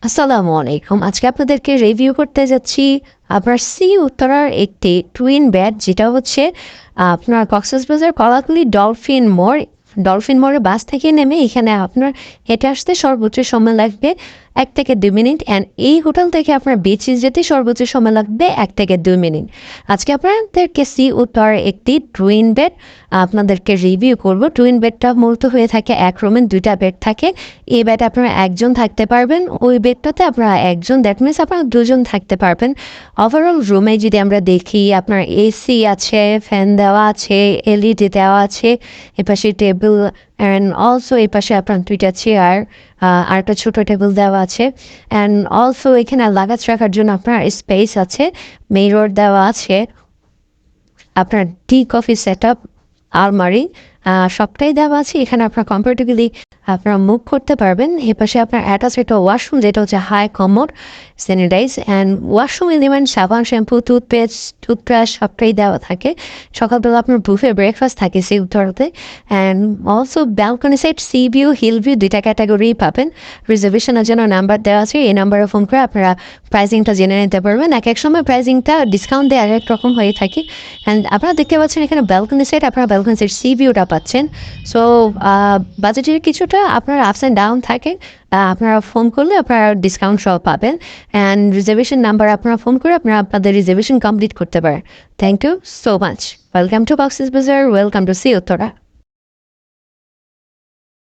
আসসালামু আলাইকুম। আজকে আপনাদেরকে রিভিউ করতে যাচ্ছি আপনার সি উত্তরার একটি টুইন বেড, যেটা হচ্ছে আপনার কক্সবাজার কলাতলী ডলফিন মোড়ে বাস থেকে নেমে এখানে আপনার হেঁটে আসতে সর্বোচ্চ সময় লাগবে 1 থেকে 2 মিনিট, অ্যান্ড এই হোটেল থেকে আপনার বিচে যেতে সর্বোচ্চ সময় লাগবে 1 থেকে 2 মিনিট। আজকে আপনাদেরকে সি উত্তরার একটি টুইন বেড আপনাদেরকে রিভিউ করব। টুইন বেডটা মূলত হয়ে থাকে এক রুমে 2টা বেড থাকে। এই বেডে আপনারা একজন থাকতে পারবেন, ওই বেডটাতে আপনারা একজন, দ্যাট মিনস আপনারা দুজন থাকতে পারবেন। ওভারঅল রুমে যদি আমরা দেখি, আপনার এসি আছে, ফ্যান দেওয়া আছে, এলইডি দেওয়া আছে, এপাশে টেবিল অ্যান্ড অলসো এপাশে আপনার 2টা চেয়ার আর একটা ছোটো টেবিল দেওয়া আছে। অ্যান্ড অলসো এখানে লাগাজ রাখার জন্য আপনার স্পেস আছে, মিরর দেওয়া আছে, আপনার টি কফি সেট আপ, আলমারি সবটাই দেওয়া আছে। এখানে আপনার কমফোর্টেবলি আপনারা মুভ করতে পারবেন। এ পাশে আপনার অ্যাটাচ একটা ওয়াশরুম, যেটা হচ্ছে high commode, sanitize, and washroom element সাবান, শ্যাম্পু, টুথব্রাশ সবটাই দেওয়া থাকে। সকালবেলা আপনার বুফে ব্রেকফাস্ট থাকে সি উত্তরাতে। And also balcony side, sea view, hill view 2টা ক্যাটাগরি পাবেন। রিজার্ভেশনের জন্য নাম্বার দেওয়া আছে, এই নাম্বারে ফোন করে আপনারা প্রাইজিংটা জেনে নিতে পারবেন। এক এক সময় প্রাইজিংটা ডিসকাউন্ট দিয়ে এক এক রকম হয়ে থাকে। অ্যান্ড আপনারা দেখতে পাচ্ছেন এখানে ব্যালকনি সাইড, আপনারা ব্যালকনি সাইড সি ভিউটা পাচ্ছেন। সো বাজেটের কিছুটা আপনার আপস অ্যান্ড ডাউন থাকে। আপনারা ফোন করলে আপনারা ডিসকাউন্ট সহ পাবেন। অ্যান্ড রিজার্ভেশন নাম্বার আপনারা ফোন করে আপনারা আপনাদের রিজার্ভেশন কমপ্লিট করতে পারেন। Thank you so much. Welcome to Cox's Bazar, welcome to sea Uttara.